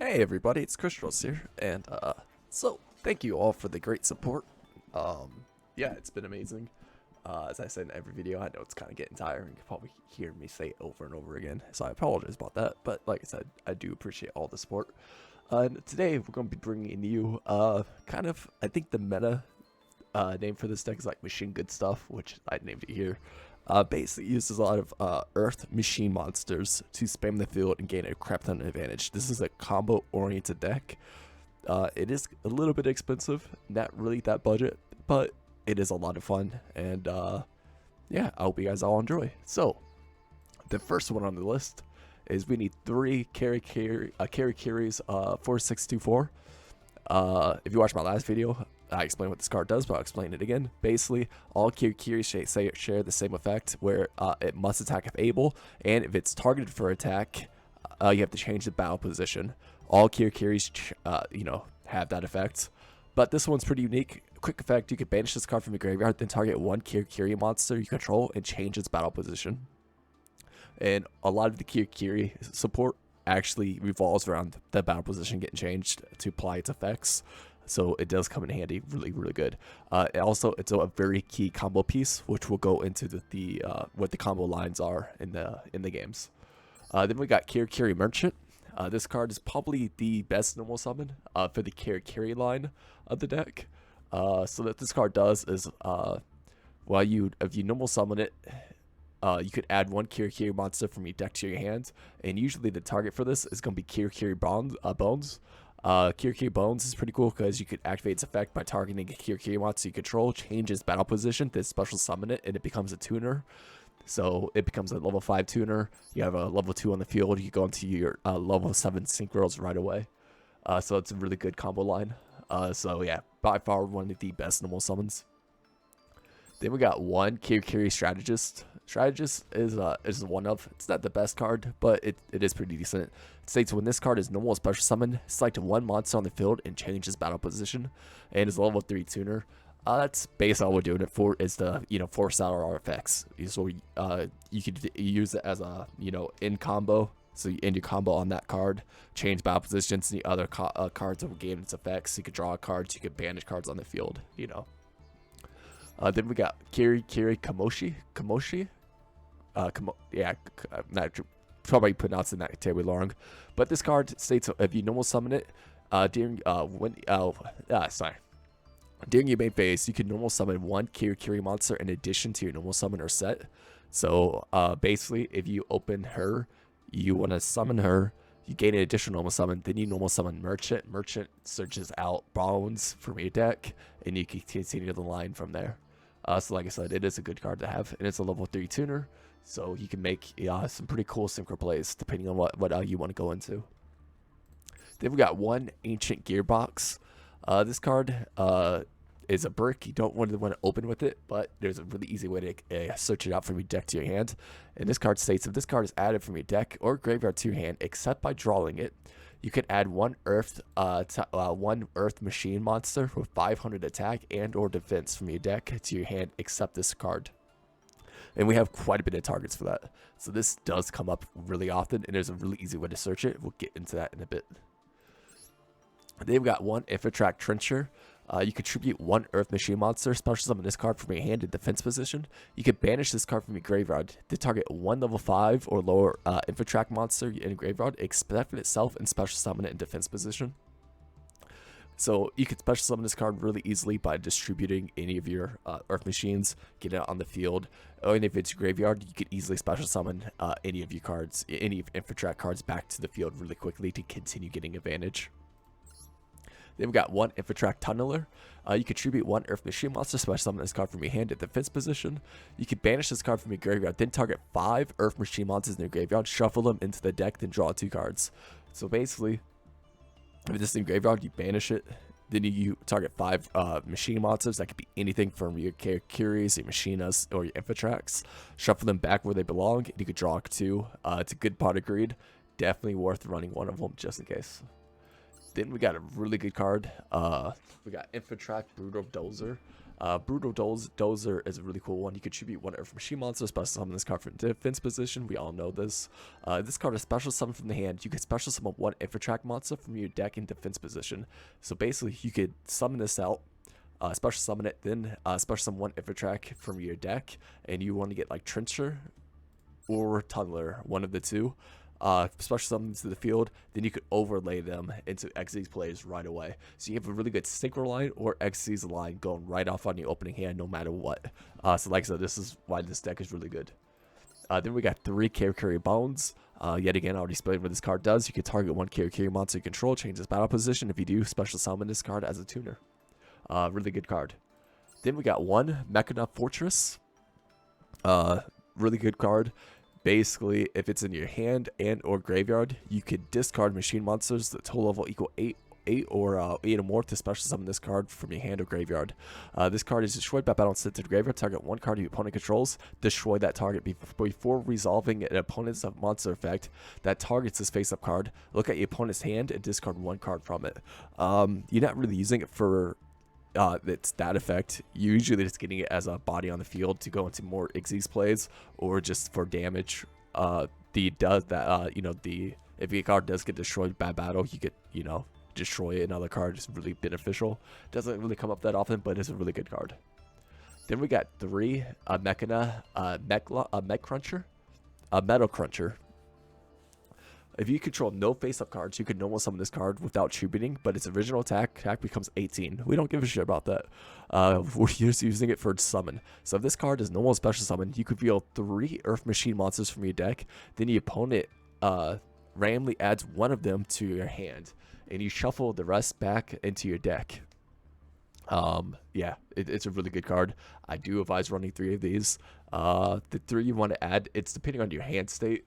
Hey everybody, it's Crystals here, and so thank you all for the great support. Yeah, it's been amazing. As I said in every video, I know it's kind of getting tiring. You can probably hear me say it over and over again, so I apologize about that. But like I said, I do appreciate all the support. And today we're going to be bringing you kind of, I think the meta name for this deck is like Machine Good Stuff, which I named it here. Basically uses a lot of Earth machine monsters to spam the field and gain a crap ton of advantage. This is a combo-oriented deck. It is a little bit expensive, not really that budget, but it is a lot of fun. And yeah, I hope you guys all enjoy. So, the first one on the list is we need 3 Kirikiris 4624. If you watched my last video, I explained what this card does, but I'll explain it again. Basically, all Kirikiri share the same effect, where it must attack if able, and if it's targeted for attack, you have to change the battle position. All Kirikiris, have that effect. But this one's pretty unique. Quick effect, you can banish this card from your graveyard, then target one Kirikiri monster you control and change its battle position. And a lot of the Kirikiri support actually revolves around the battle position getting changed to apply its effects. So it does come in handy, really, really good. Also, it's a very key combo piece, which will go into what the combo lines are in the games. Then we got Kirikiri Merchant. This card is probably the best normal summon for the Kirikiri line of the deck. So what this card does is, if you normal summon it, you could add one Kirikiri monster from your deck to your hand, and usually the target for this is going to be Kirikiri Bones. Kirikiri Bones is pretty cool because you could activate its effect by targeting a Kirikiri monster you control, change its battle position, then special summon it, and it becomes a tuner. So it becomes a level 5 tuner. You have a level 2 on the field. You go into your level 7 sync rolls right away. So it's a really good combo line. So yeah, by far one of the best normal summons. Then we got one Kirikiri Strategist. Strategist is one of. It's not the best card, but it is pretty decent. It states when this card is normal special summon, select one monster on the field and change its battle position, and is a level 3 tuner. That's basically all we're doing it for, is to force out our effects. So you could use it as a in combo. So you end your combo on that card, change battle positions, and the other cards will gain its effects. You could draw cards, you could banish cards on the field. Then we got Kirikiri Kamoshi. I'm not probably pronouncing that terribly wrong, but this card states if you normal summon it during during your main phase, you can normal summon one Kirikiri monster in addition to your normal summon set. So basically, if you open her, you want to summon her. You gain an additional normal summon, then you normal summon Merchant. Merchant searches out Bones from your deck, and you can continue the line from there. So like I said, it is a good card to have, and it's a level 3 tuner, so you can make some pretty cool synchro plays depending on what you want to go into. Then we got one Ancient Gearbox. This card is a brick. You don't want to open with it, but there's a really easy way to search it out from your deck to your hand. And this card states if this card is added from your deck or graveyard to your hand, except by drawing it, you can add one Earth machine monster with 500 attack and or defense from your deck to your hand, except this card. And we have quite a bit of targets for that. So this does come up really often, and there's a really easy way to search it. We'll get into that in a bit. Then we've got one Infiltrack Trencher. You contribute one Earth Machine monster, special summon this card from your hand in defense position. You can banish this card from your graveyard to target one level 5 or lower Infiltrack monster in a graveyard, except itself, and special summon it in defense position. So you can special summon this card really easily by distributing any of your Earth Machines, get it on the field. And if it's graveyard, you can easily special summon any of your cards, any Infiltrack cards back to the field really quickly to continue getting advantage. Then we got one Infiltrack Tunneler. You contribute one Earth Machine monster, special summon this card from your hand at defense position. You can banish this card from your graveyard, then target 5 Earth Machine monsters in your graveyard, shuffle them into the deck, then draw 2 cards. So basically, if this is in your graveyard, you banish it, then you target 5 machine monsters. That could be anything from your Kirikiris, your Machinas, or your Infiltracks. Shuffle them back where they belong, and you could draw 2. It's a good pot of greed. Definitely worth running one of them just in case. Then we got a really good card. We got Infiltrack Brutal Dozer. Brutal Dozer is a really cool one. You contribute one Earth Machine monster, special summon this card from defense position. We all know this. This card is special summon from the hand. You can special summon one Infiltrack monster from your deck in defense position. So basically, you could summon this out, special summon it, then special summon one Infiltrack from your deck, and you want to get like Trencher or Tunneler, one of the two. Special summons to the field, then you could overlay them into XZ's plays right away. So you have a really good synchro line or XZ's line going right off on your opening hand no matter what. So like I said, this is why this deck is really good. Then we got 3 Kirikiri Bones. Yet again, I already explained what this card does. You can target one Kirikiri monster you control, change its battle position. If you do, special summon this card as a tuner. Really good card. Then we got 1 Mechana Fortress. Really good card. Basically, if it's in your hand and or graveyard, you could discard machine monsters that total level equal 8 or more to special summon this card from your hand or graveyard. This card is destroyed by battle sent to the graveyard. Target one card your opponent controls. Destroy that target before resolving an opponent's monster effect that targets this face-up card. Look at your opponent's hand and discard 1 card from it. You're not really using it for it's that effect. You're usually just getting it as a body on the field to go into more Xyz plays or just for damage. If your card does get destroyed by battle, you could, destroy another card. Is really beneficial. Doesn't really come up that often, but it's a really good card. Then we got 3 Mechana Metal Cruncher. If you control no face-up cards, you can normal summon this card without tributing, but its original attack becomes 18. We don't give a shit about that. We're just using it for summon. So if this card is normal special summon, you could reveal 3 Earth Machine monsters from your deck. Then your opponent randomly adds 1 of them to your hand, and you shuffle the rest back into your deck. It's a really good card. I do advise running 3 of these. The 3 you want to add, it's depending on your hand state.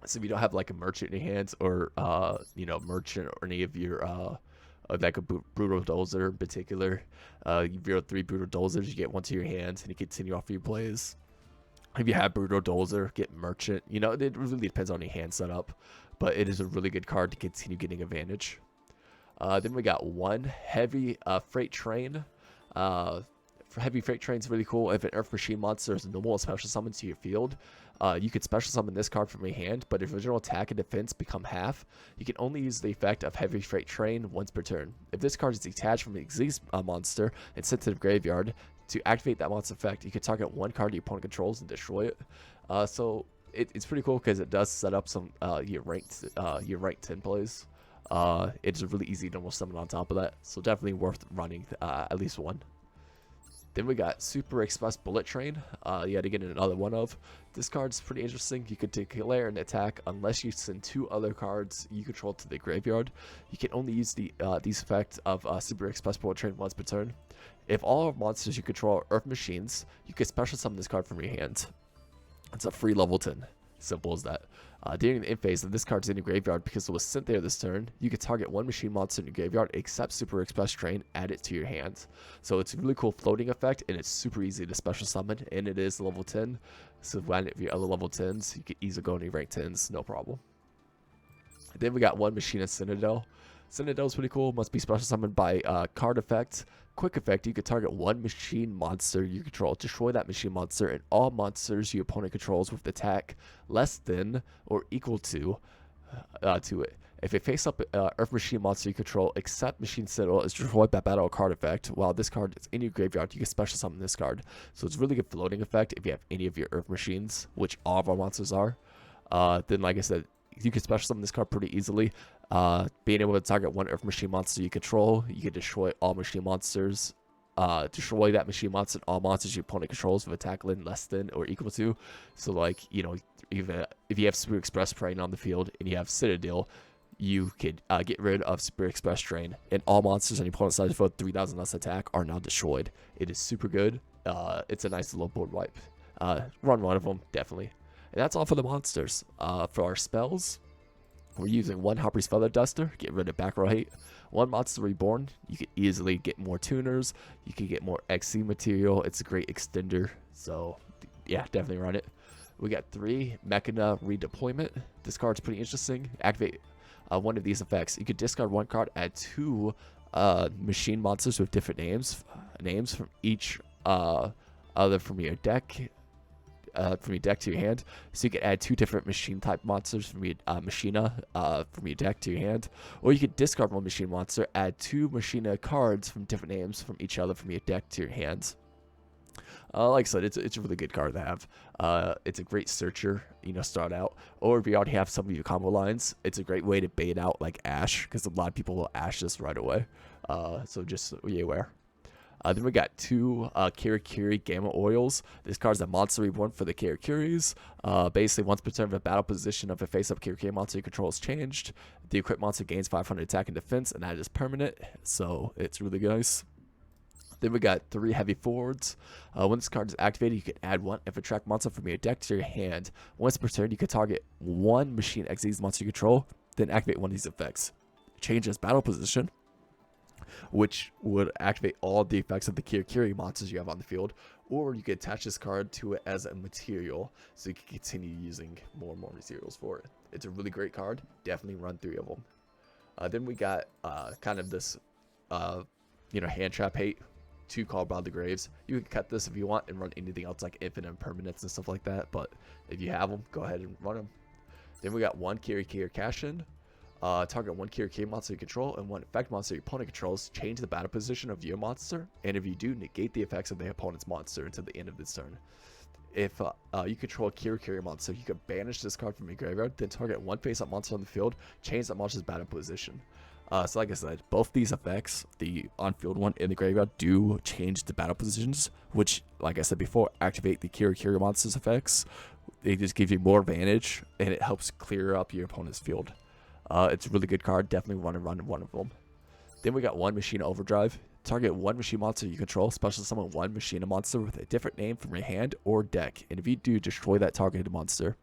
So if you don't have like a merchant in your hands or merchant or any of your like a brutal dozer in particular, you reveal 3 brutal dozers, you get 1 to your hands and you continue off your plays. If you have brutal dozer, get merchant. It really depends on your hand setup, but it is a really good card to continue getting advantage. Then we got 1 heavy freight train. Heavy freight train is really cool. If an Earth Machine monster is a normal special summon to your field, you could special summon this card from your hand, but if original attack and defense become half, you can only use the effect of Heavy Freight Train once per turn. If this card is detached from an Xyz monster and sent to the graveyard, to activate that monster effect, you can target 1 card your opponent controls and destroy it. So it's pretty cool because it does set up some your ranked 10 plays. It's a really easy normal summon on top of that, so definitely worth running at least 1. Then we got Super Express Bullet Train. Yet again, another one of. This card's pretty interesting. You can declare an attack unless you send 2 other cards you control to the graveyard. You can only use these effects of Super Express Bullet Train once per turn. If all monsters you control are Earth Machines, you can special summon this card from your hand. It's a free level 10. Simple as that. During the end phase, if this card's in your graveyard because it was sent there this turn, you can target 1 machine monster in your graveyard except Super Express Train, add it to your hand. So it's a really cool floating effect, and it's super easy to special summon, and it is level 10. So when if your other level 10s, you can easily go into your rank 10s, no problem. Then we got 1 Machina Citadel. Citadel is pretty cool. Must be special summoned by card effect. Quick effect, you can target 1 machine monster you control. Destroy that machine monster and all monsters your opponent controls with attack less than or equal to it. If a face-up Earth Machine monster you control except Machine Citadel is destroyed by battle or card effect, while this card is in your graveyard, you can special summon this card. So it's a really good floating effect if you have any of your Earth Machines, which all of our monsters are. Then, like I said, you can special summon this card pretty easily. Being able to target 1 Earth Machine monster you control, you can destroy all machine monsters. Destroy that machine monster and all monsters your opponent controls with attack less than or equal to. So, like, if you have Super Express Train on the field and you have Citadel, you could get rid of Super Express Train, and all monsters on your opponent's side for 3,000 less attack are now destroyed. It is super good. It's a nice little board wipe. Run 1 of them, definitely. And that's all for the monsters. For our spells, we're using 1 Hopper's Feather Duster, get rid of back row hate. 1 Monster Reborn, you can easily get more tuners. You can get more XC material. It's a great extender. So, yeah, definitely run it. We got 3 Mechana Redeployment. This card's pretty interesting. Activate one of these effects. You could discard one card, add two machine monsters with different names from each other from your deck. From your deck to your hand, so you can add two different machine type monsters from your machina from your deck to your hand, or you could discard one machine monster, add two machina cards from different names from each other from your deck to your hands. Like I said, it's a really good card to have. It's a great searcher, start out, or if you already have some of your combo lines, it's a great way to bait out like Ash, because a lot of people will Ash this right away. So just be aware. Then we got two Kirikiri Gamma Oils. This card's a monster reborn for the Kirikiris. Basically, once per turn, the battle position of a face-up Kirikiri monster you control is changed. The equipped monster gains 500 attack and defense, and that is permanent, so it's really nice. Then we got three heavy forwards. When this card is activated, you can add one Infiltrack monster from your deck to your hand. Once per turn, you can target one Machine Xyz monster you control, then activate one of these effects. Change its battle position, which would activate all the effects of the Kirikiri monsters you have on the field, or you could attach this card to it as a material, so you can continue using more and more materials for it. It's a really great card. Definitely run 3 of them. Then we got kind of this, hand trap hate. 2 called Bound the Graves. You can cut this if you want and run anything else like infinite permanents and stuff like that, but if you have them, go ahead and run them. Then we got 1 Kirikiri Cash-In. Target 1 Kirikiri monster you control and 1 effect monster your opponent controls. Change the battle position of your monster, and if you do, negate the effects of the opponent's monster until the end of this turn. If you control a Kirikiri monster, you can banish this card from your graveyard, then target 1 face-up monster on the field, change that monster's battle position. So like I said, both these effects, the on-field one and the graveyard, do change the battle positions, which, like I said before, activate the Kirikiri monster's effects. They just give you more advantage, and it helps clear up your opponent's field. It's a really good card. Definitely run one of them. Then we got 1 Machina Overdrive. Target 1 machine monster you control. Special summon 1 Machina monster with a different name from your hand or deck. And if you do, destroy that targeted monster.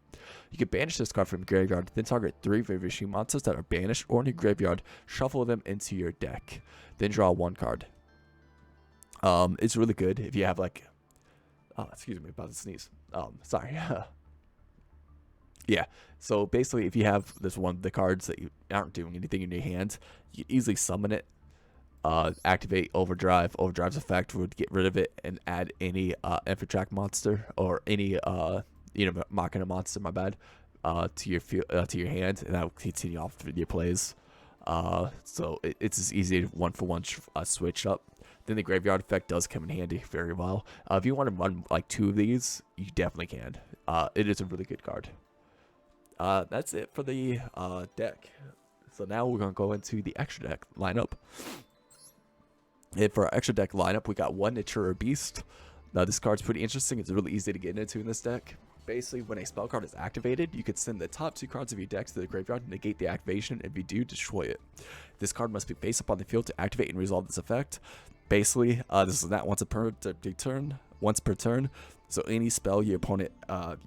You can banish this card from your graveyard. Then target 3 of your machine monsters that are banished or in your graveyard. Shuffle them into your deck. Then draw 1 card. It's really good if you have like... Oh, excuse me, about to sneeze. Sorry. Yeah, so basically if you have this one of the cards that you aren't doing anything in your hand, you can easily summon it, activate Overdrive. Overdrive's effect would get rid of it and add any Infiltrack monster or any Machina monster, my bad, to your hand, and that will continue off with your plays. So it's as easy to 1-for-1 switch up. Then the graveyard effect does come in handy very well. If you want to run like 2 of these, you definitely can. It is a really good card. That's it for the deck. So now we're going to go into the extra deck lineup. And for our extra deck lineup, we got 1 Natura Beast. Now this card's pretty interesting. It's really easy to get into in this deck. Basically, when a spell card is activated, you can send the top 2 cards of your deck to the graveyard and negate the activation. If you do, destroy it. This card must be face up on the field to activate and resolve this effect. Basically, this is not once per turn. So any spell your opponent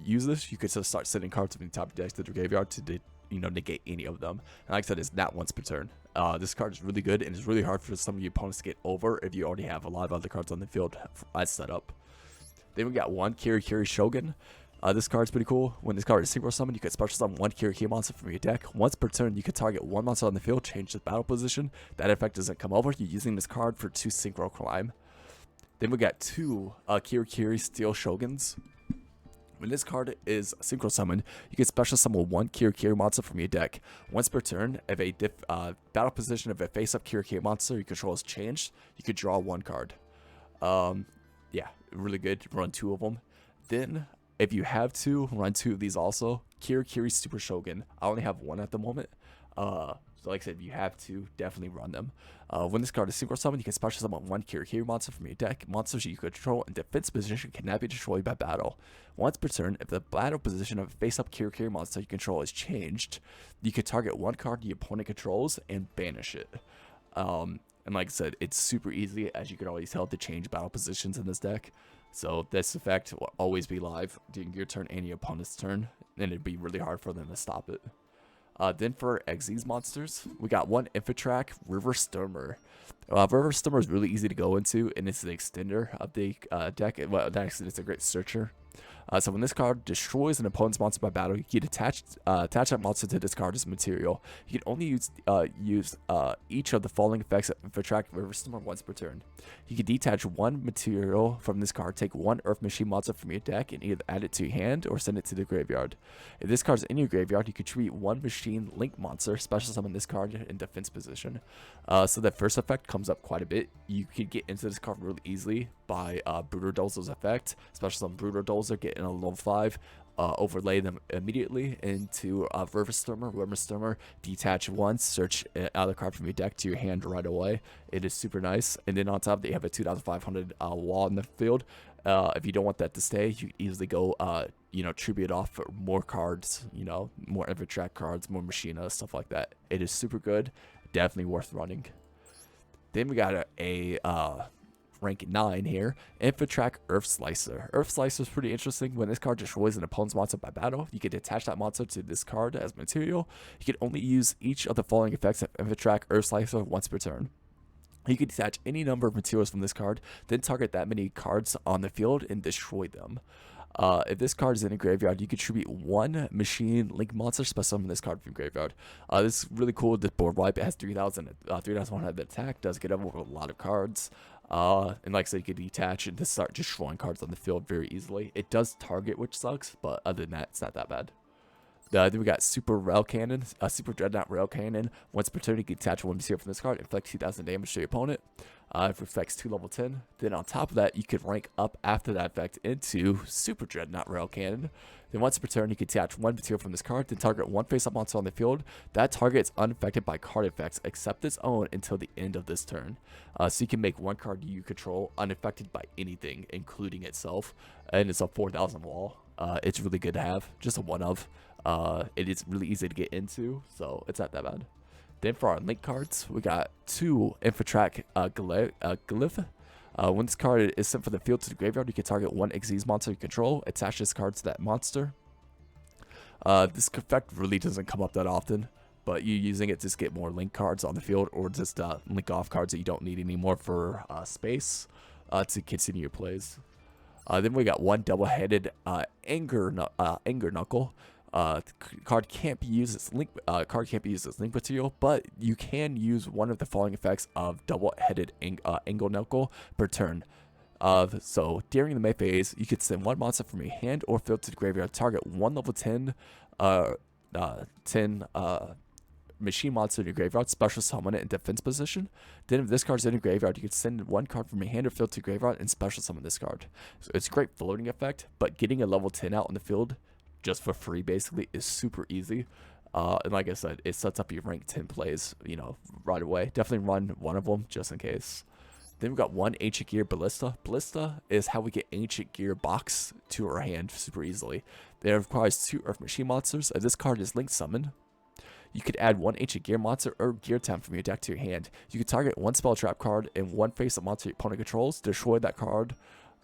uses, you could just start sending cards from the top of your deck to the graveyard to negate any of them. And like I said, it's not once per turn. This card is really good, and it's really hard for some of your opponents to get over if you already have a lot of other cards on the field as set up. Then we got 1 Kirikiri Shogun. This card's pretty cool. When this card is synchro summoned, you can special summon 1 Kirikiri monster from your deck. Once per turn, you can target 1 monster on the field, change the battle position. That effect doesn't come over. You're using this card for 2 synchro climb. Then we got 2 Kirikiri Steel Shoguns. When this card is synchro summoned, you can special summon 1 Kirikiri monster from your deck. Once per turn, if a battle position of a face-up Kirikiri monster you control is changed, you could draw 1 card. Yeah, really good. Run 2 of them. Then, if you have to, run 2 of these also. Kirikiri Super Shogun. I only have 1 at the moment. So like I said, if you have to, definitely run them. When this card is synchro summoned, you can special summon 1 Kirikiri monster from your deck. Monsters you control in defense position cannot be destroyed by battle. Once per turn, if the battle position of a face-up Kirikiri monster you control is changed, you can target 1 card your opponent controls and banish it. And like I said, it's super easy, as you can always tell, to change battle positions in this deck. So this effect will always be live during your turn and your opponent's turn, and it'd be really hard for them to stop it. Then for Xyz monsters, we got 1 Infiltrack River Stürmer. River Stormer is really easy to go into, and it's the extender of the deck. Well, actually, it's a great searcher. So when this card destroys an opponent's monster by battle, you can attach that monster to this card as material. You can only use each of the following effects of attract River Stormer once per turn. You can detach one material from this card, take one Earth Machine monster from your deck, and either add it to your hand or send it to the graveyard. If this card is in your graveyard, you contribute one Machine Link monster, special summon this card in defense position. So that first effect comes up quite a bit. You can get into this card really easily by Brutal Dozer's effect, special summon Brutal Dozer, get in a level 5, overlay them immediately into River Stormer, detach once, search another card from your deck to your hand right away. It is super nice. And then on top of that, you have a 2,500 wall in the field. If you don't want that to stay, you can easily go, tribute off for more cards, more Evertrack cards, more Machina, stuff like that. It is super good, definitely worth running. Then we got a rank 9 here, Infiltrack Earth Slicer. Earth Slicer is pretty interesting. When this card destroys an opponent's monster by battle, you can attach that monster to this card as material. You can only use each of the following effects of Infiltrack Earth Slicer once per turn. You can detach any number of materials from this card, then target that many cards on the field and destroy them. If this card is in a graveyard, you contribute one Machine Link monster, special summon this card from graveyard. This is really cool. This board wipe, it has 3,100 attack, does get over a lot of cards. And like I said, you can detach and just start destroying cards on the field very easily. It does target, which sucks, but other than that, it's not that bad. Then we got Super Rail Cannon, Super Dreadnought Rail Cannon. Once per turn, you can attach one material from this card, inflict 2,000 damage to your opponent. It affects 2 level 10. Then on top of that, you could rank up after that effect into Super Dreadnought Rail Cannon. Then once per turn, you can attach one material from this card, then target one face-up monster on the field. That target is unaffected by card effects except its own until the end of this turn. So you can make one card you control unaffected by anything, including itself. And it's a 4,000 wall. It's really good to have, just a one of. It is really easy to get into, so it's not that bad. Then for our link cards, we got 2 Infiltrack Glyph. When this card is sent from the field to the graveyard, you can target one Xyz monster you control, attach this card to that monster. This effect really doesn't come up that often, but you using it to just get more link cards on the field, or just link off cards that you don't need anymore for space to continue your plays. Then we got one double-headed Anger Knuckle. Card can't be used as link. Card can't be used as link material, but you can use one of the following effects of double-headed Anger Knuckle per turn. So during the May phase, you could send one monster from your hand or field to the graveyard. Target one level 10 machine monster in your graveyard, special summon it in defense position. Then if this card's in your graveyard, you can send one card from your hand or field to graveyard and special summon this card. So it's a great floating effect, but getting a level 10 out on the field just for free basically is super easy. And like I said, it sets up your rank 10 plays, right away. Definitely run one of them just in case. Then we got one Ancient Gear Ballista. Ballista is how we get Ancient Gearbox to our hand super easily. It requires 2 Earth Machine monsters. If this card is link summoned, you could add one Ancient Gear monster or Gear Temp from your deck to your hand. You can target one Spell Trap card and one face-up monster your opponent controls, destroy that card,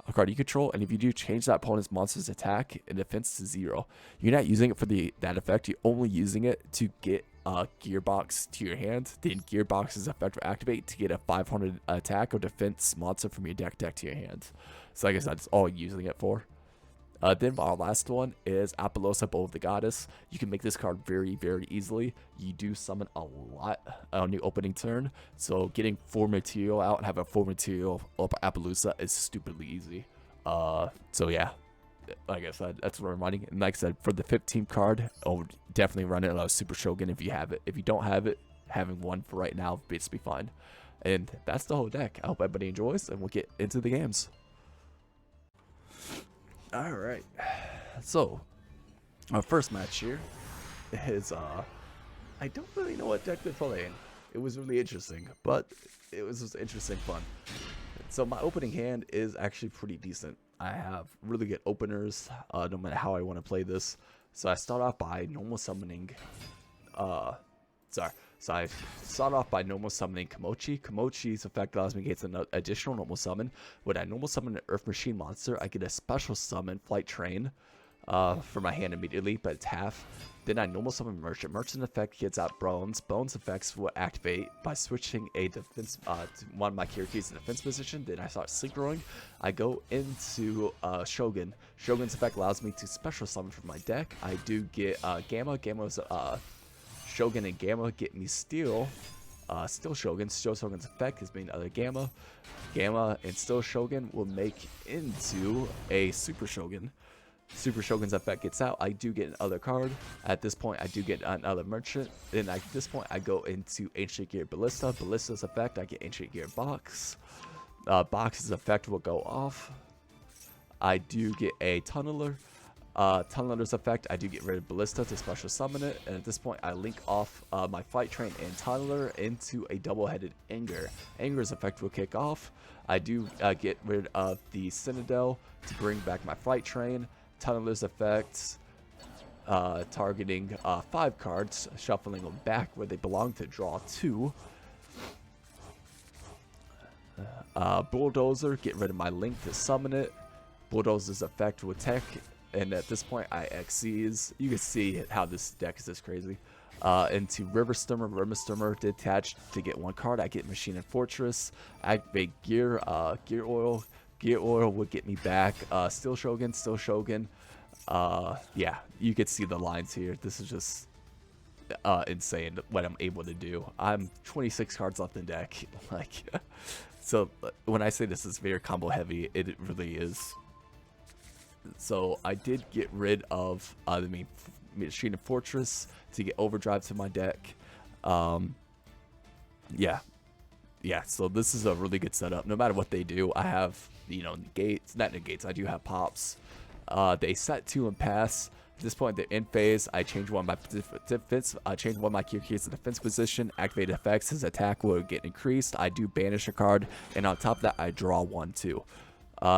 a card you control, and if you do, change that opponent's monster's attack and defense to 0. You're not using it for that effect, you're only using it to get Gearbox to your hand. Then Gearbox's effect will activate to get a 500 attack or defense monster from your deck to your hand. So like I said, that's all using it for. Then our last one is Apollosa, Bow of the Goddess. You can make this card very, very easily. You do summon a lot on your opening turn, so getting 4 material out and have a 4 material up Apollosa is stupidly easy. So yeah, like I said, that's what I'm running. And like I said, for the 15th card, I would definitely run it on Super Shogun if you have it. If you don't have it, having one for right now would be fine. And that's the whole deck. I hope everybody enjoys, and we'll get into the games. Alright, so our first match here is I don't really know what deck they're playing. It was really interesting, but it was just interesting fun. So my opening hand is actually pretty decent. I have really good openers, no matter how I want to play this. So I start off by normal summoning So I start off by normal summoning Kamoshi. Kamoshi's effect allows me to get an additional normal summon. When I normal summon an Earth Machine monster, I get a special summon Flight Train. for my hand immediately, but it's half. Then I normal summon Merchant. Merchant effect gets out Bones. Bones effects will activate by switching a defense to one of my Kiriki's in defense position. Then I start synchroing. I go into Shogun. Shogun's effect allows me to special summon from my deck. I do get Gamma. Gamma's Shogun and Gamma get me Steel. Still Shogun. Still Shogun's effect is being another Gamma. Gamma and Still Shogun will make into a Super Shogun. Super Shogun's effect gets out. I do get another card. At this point, I do get another Merchant. Then at this point, I go into Ancient Gear Ballista. Ballista's effect, I get Ancient Gear Box. Box's effect will go off. I do get a Tunneler. Tunneler's effect, I do get rid of Ballista to special summon it. And at this point, I link off my Fight Train and Tunneler into a double-headed Anger. Anger's effect will kick off. I do get rid of the Citadel to bring back my Fight Train. Tunneler's effects, targeting 5 cards, shuffling them back where they belong to draw 2. Bulldozer, get rid of my link to summon it. Bulldozer's effect will attack, and at this point I Xyz. You can see how this deck is just crazy. Into River Stürmer. River Stürmer detached to get 1 card. I get Machine and Fortress. Activate Gear Oil. Gear Oil would get me back. Still Shogun, Still Shogun. Yeah, you can see the lines here. This is just insane what I'm able to do. I'm 26 cards left in deck. Like, so when I say this is very combo heavy, it really is. So I did get rid of the Machine and Fortress to get Overdrive to my deck. Yeah, so this is a really good setup. No matter what they do, I have, you know, negates, not negates, I do have pops. They set 2 and pass. At this point, they're in phase. I change one of my defense. I change one of my Kierke's in defense position. Activate effects. His attack will get increased. I do banish a card, and on top of that, I draw 1 too.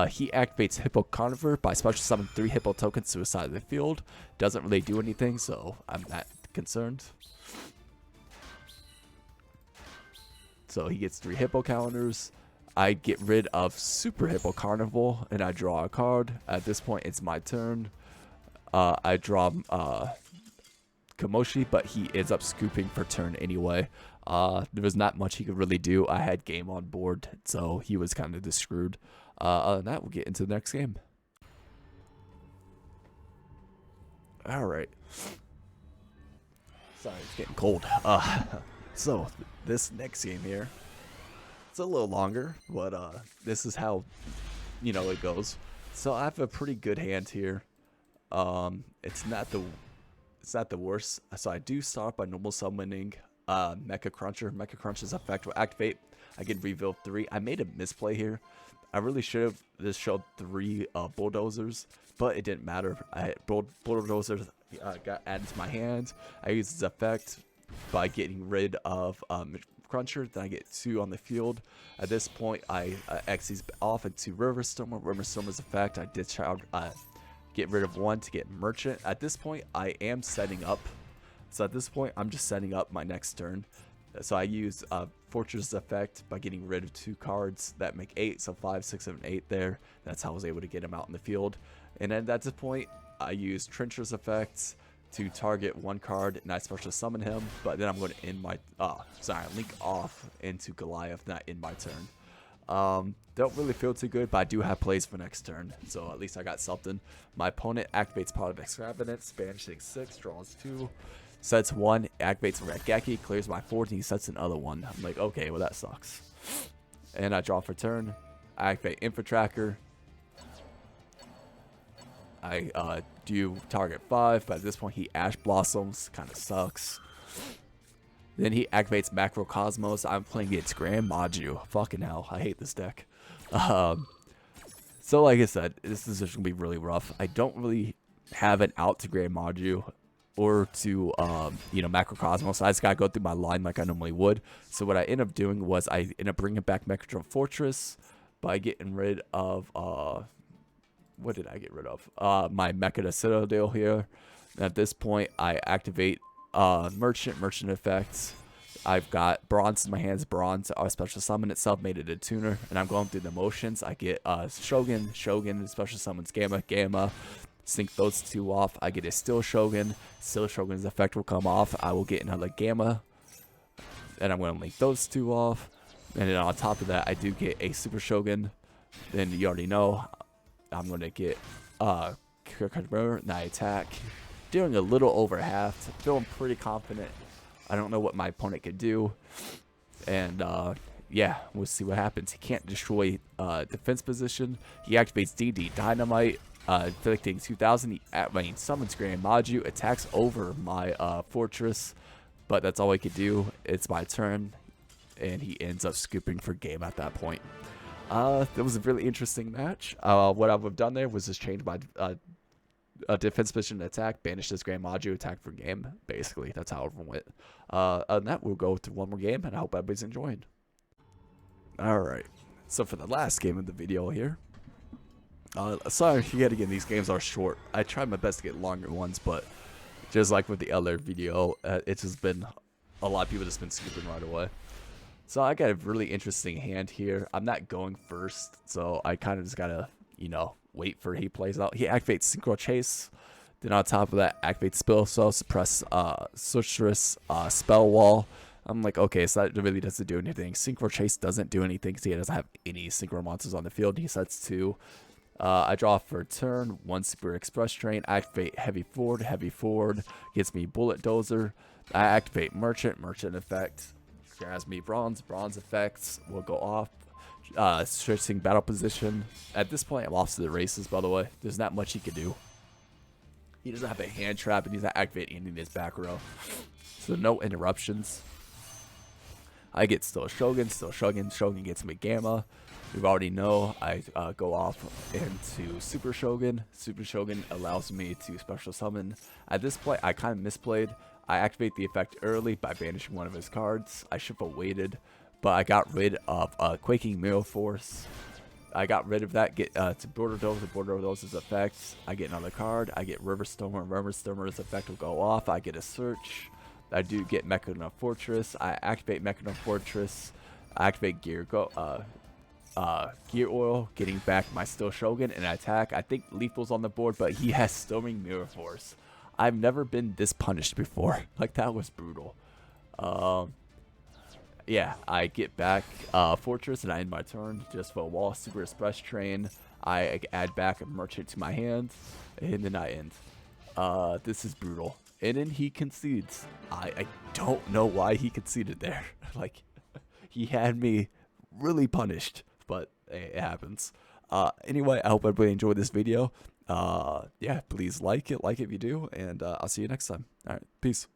He activates Hippo Carnivore by special summon 3 Hippo tokens to the side of the field. Doesn't really do anything, so I'm not concerned. So he gets 3 Hippo counters. I get rid of Super Hippo Carnival, and I draw a card. At this point, it's my turn. I draw Kamoshi, but he ends up scooping for turn anyway. There was not much he could really do. I had game on board, so he was kind of just screwed. Other than that, we'll get into the next game. Alright. Sorry, it's getting cold. So, this next game here, it's a little longer, but this is how, you know, it goes. So I have a pretty good hand here. It's not the worst. So I do start by normal summoning Mecha Cruncher. Mecha Cruncher's effect will activate. I get reveal 3. I made a misplay here. I really should have just showed 3 bulldozers, but it didn't matter. I had bulldozers got added to my hand. I used his effect by getting rid of Cruncher. Then I get 2 on the field. At this point, I Xyz off into River Stürmer. River Stürmer's effect, I discharge. Get rid of 1 to get Merchant. At this point, I am setting up. So at this point, I'm just setting up my next turn. So I use Fortress effect by getting rid of 2 cards that make 8. So 5, 6, 7, 8 there. That's how I was able to get him out in the field. And then at this point, I use Trencher's effect to target 1 card, and I special summon him. But then I'm going to end my link off into Goliath, not in my turn. Don't really feel too good, but I do have plays for next turn, so at least I got something. My opponent activates Pot of Extravagance, banishing 6, draws 2, sets 1, activates Rakgaki, clears my 4, and he sets another 1. I'm like, okay, well that sucks. And I draw for turn. I activate Info Tracker. I do target 5, but at this point he Ash Blossoms, kind of sucks. Then he activates Macrocosmos. I'm playing against Grand Maju. Fucking hell, I hate this deck. So like I said, this is just gonna be really rough. I don't really have an out to Grand Maju or to you know, Macrocosmos. I just gotta go through my line like I normally would. So what I end up doing was I end up bringing back Mechatron Fortress by getting rid of what did I get rid of? My Mecha Citadel here. And at this point, I activate Merchant effects. I've got Bronze in my hands. Bronze, our special summon itself made it a tuner, and I'm going through the motions. I get Shogun special summons Gamma, sync those two off. I get a Steel Shogun. Steel Shogun's effect will come off. I will get another Gamma, and I'm going to link those two off. And then on top of that, I do get a Super Shogun. Then you already know I'm going to get Kirikiri, and I attack. Doing a little over half. Feeling pretty confident. I don't know what my opponent could do. And yeah, we'll see what happens. He can't destroy defense position. He activates DD Dynamite, inflicting 2,000. He summons Grand Maju, attacks over my fortress, but that's all he could do. It's my turn, and he ends up scooping for game at that point. That was a really interesting match. What I would have done there was just change my defense position attack, banish this Grand Maju, attack for game. Basically, that's how everyone went. Other than that, we'll go to one more game, and I hope everybody's enjoying. Alright, so for the last game of the video here, sorry yet again, these games are short. I tried my best to get longer ones, but just like with the other video, it's just been a lot of people just been scooping right away. So I got a really interesting hand here. I'm not going first, so I kind of just gotta, you know, wait for he plays out. He activates Synchro Chase. Then on top of that, activate Spill Cell, suppress Sorceress, Spell Wall. I'm like, okay, so that really doesn't do anything. Synchro Chase doesn't do anything because he doesn't have any Synchro monsters on the field. He sets 2. I draw for a turn, 1 Super Express Train, activate Heavy Forward, gets me Bullet Dozer. I activate Merchant effect, grabs me Bronze effects will go off. Switching battle position. At this point, I'm off to the races, by the way. There's not much he can do. He doesn't have a hand trap, and he's not activating anything in his back row. So no interruptions. I get Steel Shogun. Shogun gets me Gamma. We already know I go off into Super Shogun. Super Shogun allows me to special summon. At this point, I kind of misplayed. I activate the effect early by banishing one of his cards. I should have waited, but I got rid of Quaking Mirror Force. I got rid of that. Get to Border Doze's effects. I get another card. I get River Stormer. River Stormer's effect will go off. I get a Search. I do get Mechano Fortress. I activate Mechano Fortress. I activate Gear Oil, getting back my Steel Shogun and attack. I think Lethal's on the board, but he has Storming Mirror Force. I've never been this punished before. Like, that was brutal. Yeah, I get back Fortress and I end my turn just for a wall. Super Express Train. I add back a Merchant to my hand, and then I end. This is brutal. And then he concedes. I don't know why he conceded there. Like, he had me really punished, but it happens. Anyway, I hope everybody enjoyed this video. Yeah, please like it if you do, and I'll see you next time. All right, peace.